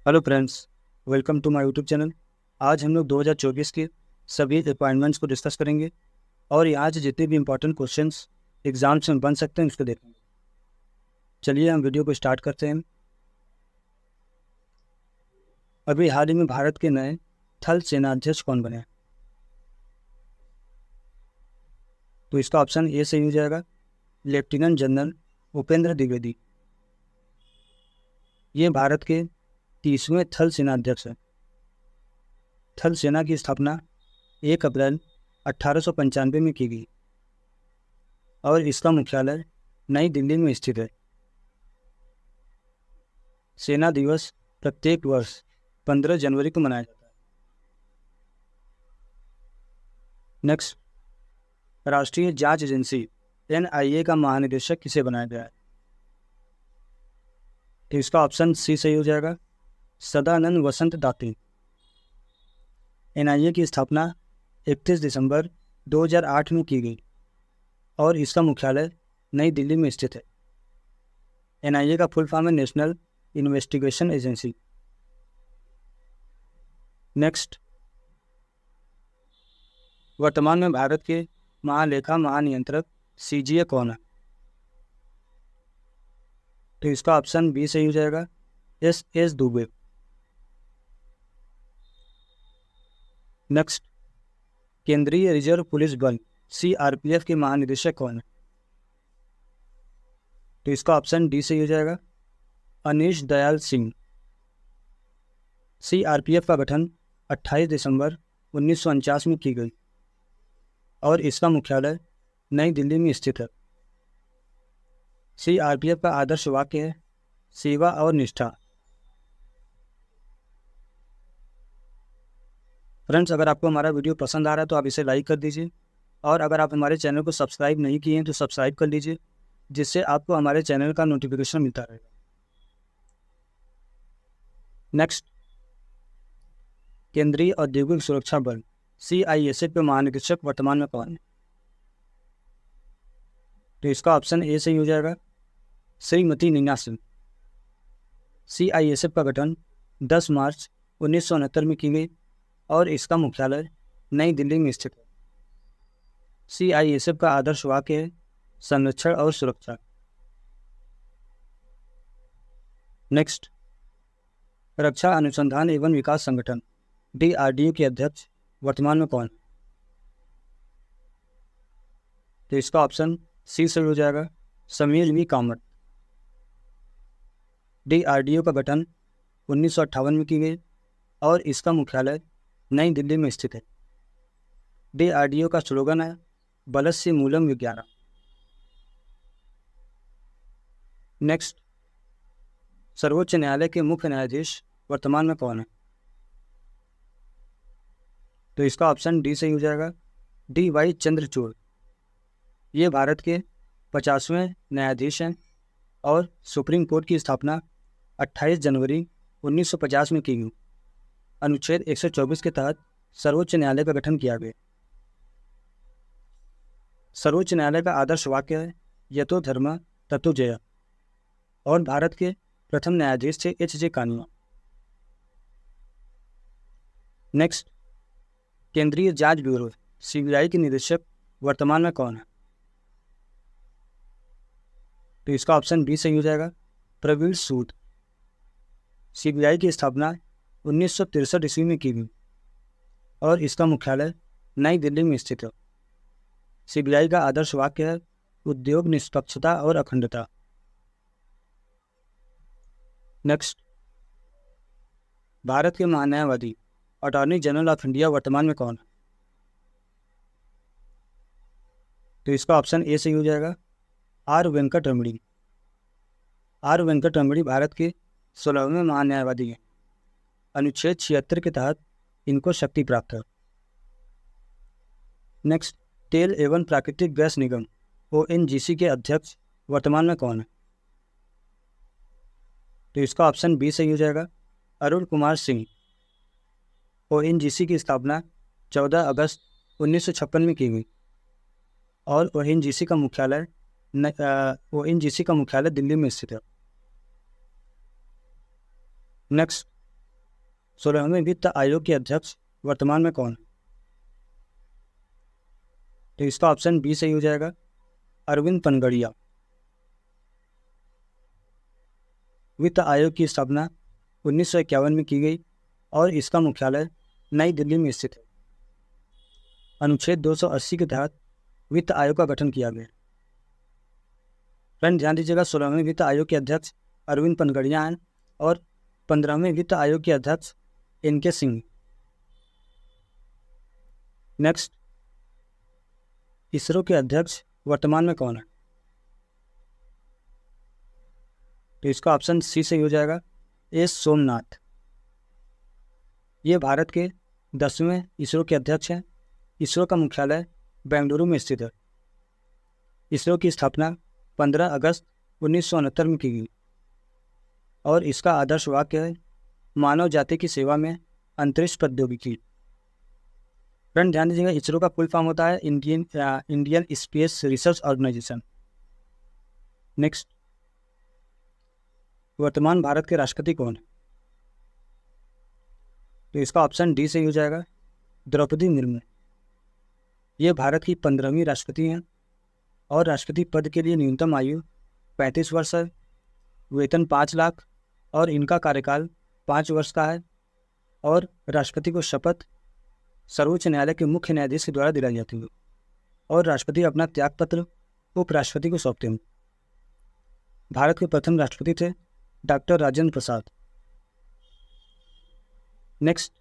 Hello friends, welcome to my YouTube channel. आज हम लोग 2024 के सभी रिक्वायरमेंट्स को डिस्कस करेंगे और यहाँ से जितने भी इंपॉर्टेंट क्वेश्चंस एग्जाम्स में बन सकते हैं उसको देखेंगे। चलिए हम वीडियो को स्टार्ट करते हैं। अभी हाल ही में भारत के नए थल सेनाध्यक्ष कौन बने? तो इसका ऑप्शन ए सही हो जाएगा, लेफ्टिनेंट जनरल उपेंद्र द्विवेदी। ये भारत के 30वें थल सेनाध्यक्ष हैं। थल सेना की स्थापना 1 अप्रैल 1895 में की गई और इसका मुख्यालय नई दिल्ली में स्थित है। सेना दिवस प्रत्येक वर्ष 15 जनवरी को मनाया जाता है। नेक्स्ट, राष्ट्रीय जांच एजेंसी NIA का महानिदेशक किसे बनाया गया है? तो इसका ऑप्शन सी सही हो जाएगा, सदानंद वसंत दाती। NIA की स्थापना 31 दिसंबर 2008 में की गई और इसका मुख्यालय नई दिल्ली में स्थित है। NIA का फुल फॉर्म है नेशनल इन्वेस्टिगेशन एजेंसी। नेक्स्ट, वर्तमान में भारत के महालेखा महानियंत्रक CGA कौन है? तो इसका ऑप्शन बी सही हो जाएगा, SS दुबे। नेक्स्ट, केंद्रीय रिजर्व पुलिस बल CRPF के महानिदेशक कौन है? तो इसका ऑप्शन डी सही हो जाएगा, अनीश दयाल सिंह। CRPF का गठन 28 दिसंबर 1949 में की गई और इसका मुख्यालय नई दिल्ली में स्थित है। CRPF का आदर्श वाक्य है सेवा और निष्ठा। फ्रेंड्स, अगर आपको हमारा वीडियो पसंद आ रहा है तो आप इसे लाइक कर दीजिए और अगर आप हमारे चैनल को सब्सक्राइब नहीं किए हैं तो सब्सक्राइब कर लीजिए, जिससे आपको हमारे चैनल का नोटिफिकेशन मिलता रहेगा। नेक्स्ट, केंद्रीय औद्योगिक सुरक्षा बल CISF के महानिदेशक वर्तमान में कौन है? तो इसका ऑप्शन ए सही हो जाएगा, श्रीमती नीना सिंह। CISF का गठन 10 मार्च 1969 में की गई और इसका मुख्यालय नई दिल्ली में स्थित है। CISF का आदर्श वाक्य है संरक्षण और सुरक्षा। नेक्स्ट, रक्षा अनुसंधान एवं विकास संगठन DRDO के अध्यक्ष वर्तमान में कौन? तो इसका ऑप्शन सी सही हो जाएगा, समीर V कामत। DRDO का गठन 1958 में की गई और इसका मुख्यालय नई दिल्ली में स्थित है। DRDO का स्लोगन है बलस्य मूलम विज्ञानम। नेक्स्ट, सर्वोच्च न्यायालय के मुख्य न्यायाधीश वर्तमान में कौन है? तो इसका ऑप्शन डी सही हो जाएगा, DY चंद्रचूड़। ये भारत के 50वें न्यायाधीश हैं और सुप्रीम कोर्ट की स्थापना 28 जनवरी 1950 में की गई। अनुच्छेद 124 के तहत सर्वोच्च न्यायालय का गठन किया गया। सर्वोच्च न्यायालय का आदर्श वाक्य है यतो धर्म ततो जय और भारत के प्रथम न्यायाधीश थे HJ कानुआ। नेक्स्ट, केंद्रीय जांच ब्यूरो CBI के निदेशक वर्तमान में कौन है? तो इसका ऑप्शन बी सही हो जाएगा, प्रवीण सूद। CBI की स्थापना 1963 ईस्वी में की गई और इसका मुख्यालय नई दिल्ली में स्थित है। CBI का आदर्श वाक्य है उद्योग निष्पक्षता और अखंडता। नेक्स्ट, भारत के महान्यायवादी अटॉर्नी जनरल ऑफ इंडिया वर्तमान में कौन है? तो इसका ऑप्शन ए सही हो जाएगा, R वेंकट रमणी। R वेंकट रमणी भारत के 16वें महान्यायवादी हैं। अनुच्छेद 76 के तहत इनको शक्ति प्राप्त है। नेक्स्ट, तेल एवं प्राकृतिक गैस निगम ONGC के अध्यक्ष वर्तमान में कौन है? तो इसका ऑप्शन बी सही हो जाएगा, अरुण कुमार सिंह। ONGC की स्थापना 14 अगस्त 1956 में की गई और ONGC का मुख्यालय दिल्ली में स्थित है। नेक्स्ट, 16वें वित्त आयोग के अध्यक्ष वर्तमान में कौन है? तो इसका ऑप्शन बी सही हो जाएगा, अरविंद पनगड़िया। वित्त आयोग की स्थापना 1951 में की गई और इसका मुख्यालय नई दिल्ली में स्थित है। अनुच्छेद 280 के तहत वित्त आयोग का गठन किया गया। फ्रेंड ध्यान दीजिएगा, 16वें वित्त आयोग के अध्यक्ष अरविंद पनगड़िया हैं और 15वें वित्त आयोग के अध्यक्ष एन.के. सिंह। नेक्स्ट, इसरो के अध्यक्ष वर्तमान में कौन है? तो इसका ऑप्शन सी सही हो जाएगा, एस सोमनाथ। ये भारत के 10वें इसरो के अध्यक्ष हैं। इसरो का मुख्यालय बेंगलुरु में स्थित है। इसरो की स्थापना 15 अगस्त 1969 में की गई और इसका आदर्श वाक्य है, मानव जाति की सेवा में अंतरिक्ष प्रौद्योगिकी। फ्रेंड ध्यान दीजिएगा, इसरो का फुल फॉर्म होता है Indian Space Research Organisation. Next, वर्तमान भारत के राष्ट्रपति कौन है? तो इसका ऑप्शन डी सही हो जाएगा, द्रौपदी मुर्मू। ये भारत की 15वीं राष्ट्रपति हैं और राष्ट्रपति पद के लिए न्यूनतम आयु 35 वर्ष है, वेतन 5 लाख और इनका कार्यकाल 5 वर्ष का है और राष्ट्रपति को शपथ सर्वोच्च न्यायालय के मुख्य न्यायाधीश के द्वारा दिलाई जाती है और राष्ट्रपति अपना त्यागपत्र उपराष्ट्रपति को सौंपते हैं। भारत के प्रथम राष्ट्रपति थे डॉक्टर राजेंद्र प्रसाद। नेक्स्ट,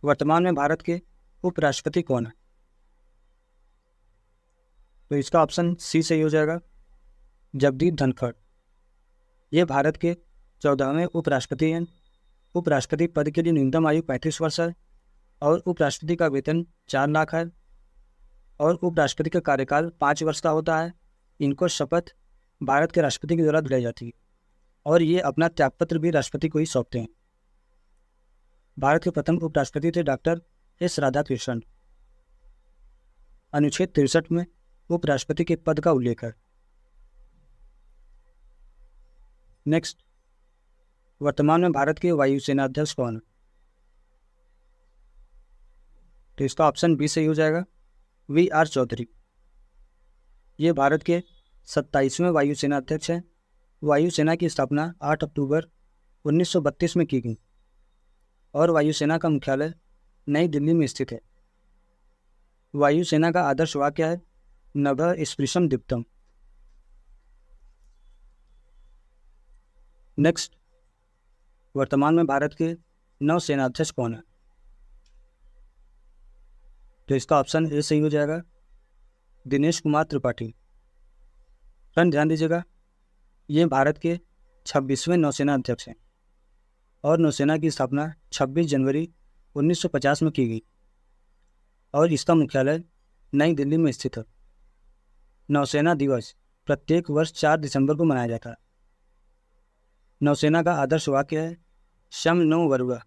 वर्तमान में भारत के उपराष्ट्रपति कौन है? तो इसका ऑप्शन सी सही हो जाएगा, जगदीप धनखड़। ये भारत के 14वें उपराष्ट्रपति हैं। उपराष्ट्रपति पद के लिए न्यूनतम आयु 35 वर्ष है और उपराष्ट्रपति का वेतन 4 लाख है और उपराष्ट्रपति का कार्यकाल 5 वर्ष का होता है। इनको शपथ भारत के राष्ट्रपति के द्वारा दिलाई जाती है और ये अपना त्यागपत्र भी राष्ट्रपति को ही सौंपते हैं। भारत के प्रथम उपराष्ट्रपति थे डॉक्टर एस राधाकृष्णन। अनुच्छेद 63 में उपराष्ट्रपति के पद का उल्लेख है। नेक्स्ट, वर्तमान में भारत के वायुसेना अध्यक्ष कौन है? तो इसका ऑप्शन बी सही हो जाएगा, वी.आर. चौधरी। ये भारत के 27वें वायुसेना अध्यक्ष हैं। वायुसेना की स्थापना 8 अक्टूबर 1932 में की गई और वायुसेना का मुख्यालय नई दिल्ली में स्थित है। वायुसेना का आदर्श वाक्य है, नभः स्पृशं दीप्तम्। नेक्स्ट, वर्तमान में भारत के नौसेना अध्यक्ष कौन है? तो इसका ऑप्शन ए सही हो जाएगा, दिनेश कुमार त्रिपाठी। फ्रेंड ध्यान दीजिएगा, ये भारत के 26वें नौसेना अध्यक्ष हैं और नौसेना की स्थापना 26 जनवरी 1950 में की गई और इसका मुख्यालय नई दिल्ली में स्थित है। नौसेना दिवस प्रत्येक वर्ष 4 दिसंबर को मनाया जाता है। नौसेना का आदर्श वाक्य है, शम नो वरुणा।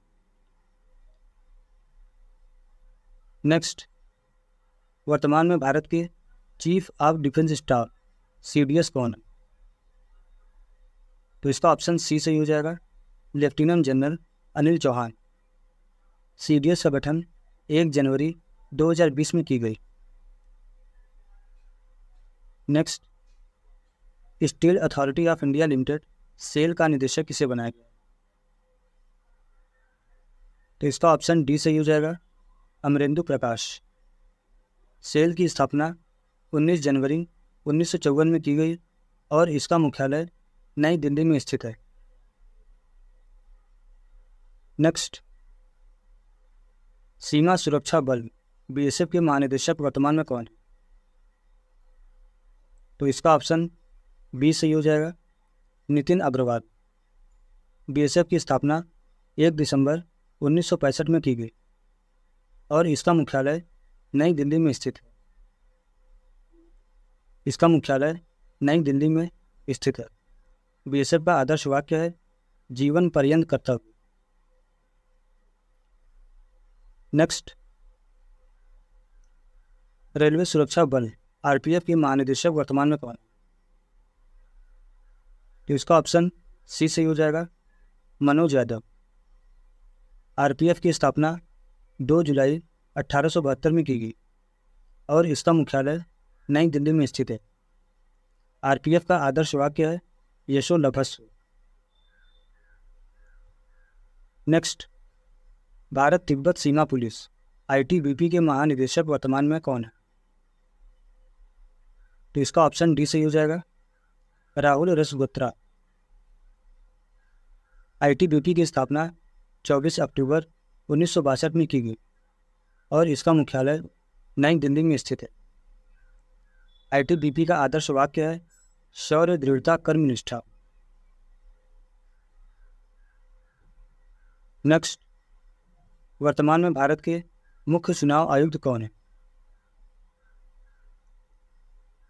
नेक्स्ट, वर्तमान में भारत के chief of defence staff CDS कौन है? तो इसका ऑप्शन सी सही हो जाएगा, lieutenant general Anil Chauhan. CDS का गठन 1 जनवरी 2020 में की गई। Next, Steel Authority of India Limited SAIL का निदेशक किसे बनाया गया? तो इसका ऑप्शन डी सही हो जाएगा, अमरेंदु प्रकाश। सेल की स्थापना 19 जनवरी 1954 में की गई और इसका मुख्यालय नई दिल्ली में स्थित है। नेक्स्ट, सीमा सुरक्षा बल BSF के महानिदेशक वर्तमान में कौन है? तो इसका ऑप्शन बी सही हो जाएगा, नितिन अग्रवाल। BSF की स्थापना 1 दिसंबर 1965 में की गई और इसका मुख्यालय नई दिल्ली में स्थित है। इसका मुख्यालय नई दिल्ली में स्थित है। BSF का आदर्श वाक्य है, जीवन पर्यंत कर्तव्य। नेक्स्ट, रेलवे सुरक्षा बल RPF के महानिदेशक वर्तमान में कौन है? तो इसका ऑप्शन सी सही हो जाएगा, मनोज यादव। आरपीएफ की स्थापना 2 जुलाई 1872 में की गई और इसका मुख्यालय नई दिल्ली में स्थित है। आरपीएफ का आदर्श वाक्य है यशो लभस्व। नेक्स्ट, भारत तिब्बत सीमा पुलिस आईटीबीपी के महानिदेशक वर्तमान में कौन है? तो इसका ऑप्शन डी सही हो जाएगा, राहुल रसगोत्रा। आईटीबीपी की स्थापना 24 अक्टूबर 1962 में की गई और इसका मुख्यालय नई दिल्ली में स्थित है। आईटीबीपी का आदर्श वाक्य है शौर्य, दृढ़ता, कर्मनिष्ठा। नेक्स्ट, वर्तमान में भारत के मुख्य चुनाव आयुक्त कौन है?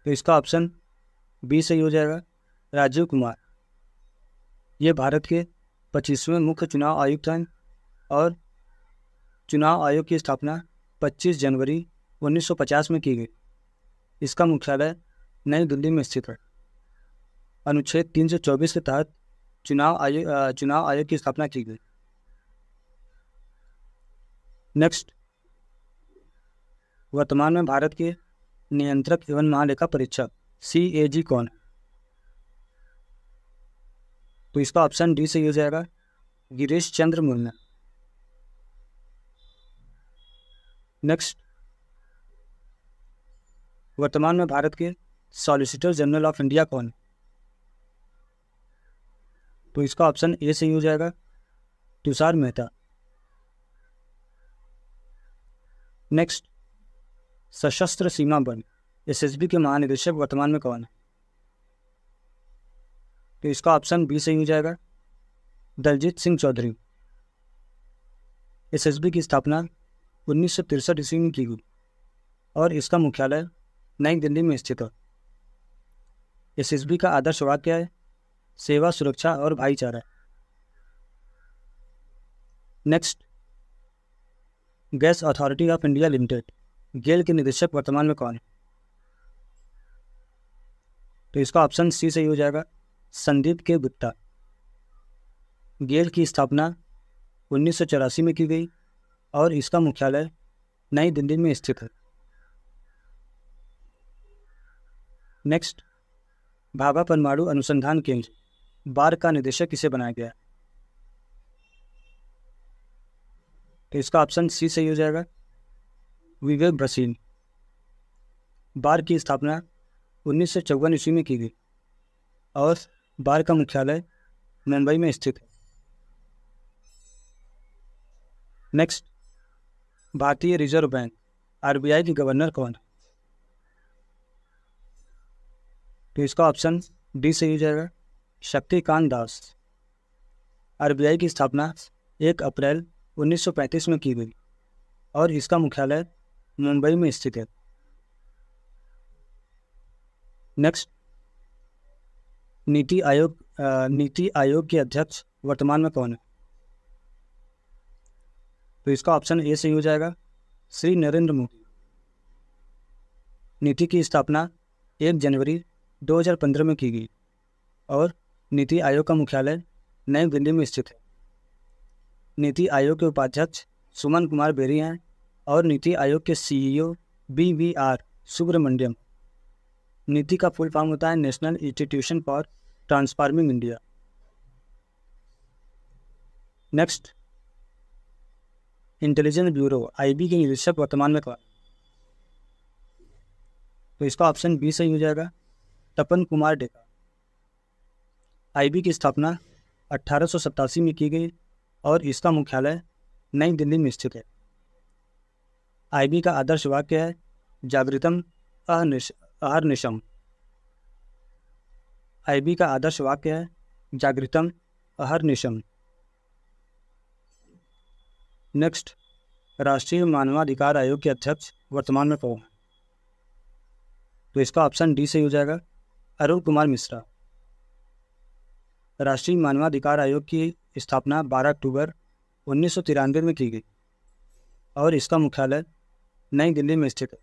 तो इसका ऑप्शन बी सही हो जाएगा, राजीव कुमार। ये भारत के 25वें मुख्य चुनाव आयुक्त हैं और चुनाव आयोग की स्थापना 25 जनवरी 1950 में की गई। इसका मुख्यालय नई दिल्ली में स्थित है। अनुच्छेद 324 के तहत चुनाव आयोग की स्थापना की गई। नेक्स्ट, वर्तमान में भारत के नियंत्रक एवं महालेखा परीक्षक CAG कौन है? तो इसका ऑप्शन डी सही हो जाएगा, गिरीश चंद्र मुर्मू। नेक्स्ट, वर्तमान में भारत के सॉलिसिटर जनरल ऑफ इंडिया कौन है? तो इसका ऑप्शन ए सही हो जाएगा, तुषार मेहता। नेक्स्ट, सशस्त्र सीमा बल SSB के महानिदेशक वर्तमान में कौन है? तो इसका ऑप्शन बी सही हो जाएगा, दलजीत सिंह चौधरी। SSB की स्थापना 1963 ईस्वी में की गई और इसका मुख्यालय नई दिल्ली में स्थित है। SSB का आदर्श वाक्य है सेवा, सुरक्षा और भाईचारा। Next, gas authority of India limited GAIL के निदेशक वर्तमान में कौन है? तो इसका ऑप्शन सी सही हो जाएगा, संदीप के गुप्ता। गेल की स्थापना 1984 में की गई और इसका मुख्यालय नई दिल्ली में स्थित है। नेक्स्ट, भाभा परमाणु अनुसंधान केंद्र बार का निदेशक किसे बनाया गया? तो इसका ऑप्शन सी सही हो जाएगा, विवेक भसीन। बार की स्थापना 1954 ईस्वी में की गई और बार का मुख्यालय मुंबई में स्थित है। नेक्स्ट, भारतीय रिजर्व बैंक RBI की गवर्नर कौन है? तो इसका ऑप्शन डी सही हो जाएगा, शक्तिकांत दास। RBI की स्थापना 1 अप्रैल 1935 में की गई और इसका मुख्यालय मुंबई में स्थित है। नेक्स्ट, नीति आयोग के अध्यक्ष वर्तमान में कौन है? तो इसका ऑप्शन ए सही हो जाएगा, श्री नरेंद्र मोदी। नीति की स्थापना 1 जनवरी 2015 में की गई और नीति आयोग का मुख्यालय नई दिल्ली में स्थित है। नीति आयोग के उपाध्यक्ष सुमन कुमार बेरी हैं और नीति आयोग के CEO BVR सुब्रमण्यम। नीति का फुल फॉर्म होता है national institution for transforming India. Next, intelligence bureau IB के निदेशक वर्तमान में कौन? तो इसका ऑप्शन बी सही हो जाएगा, तपन कुमार डेका। IB की स्थापना 1887 में की गई और इसका मुख्यालय नई दिल्ली में स्थित है। IB का आदर्श वाक्य है जागृतम अहर्निशम। IB का आदर्श वाक्य है जागृतम अहर्निशम। नेक्स्ट, राष्ट्रीय मानवाधिकार आयोग के अध्यक्ष वर्तमान में कौन है? तो इसका ऑप्शन डी सही हो जाएगा, अरुण कुमार मिश्रा। राष्ट्रीय मानवाधिकार आयोग की स्थापना 12 अक्टूबर 1993 में की गई और इसका मुख्यालय नई दिल्ली में स्थित है।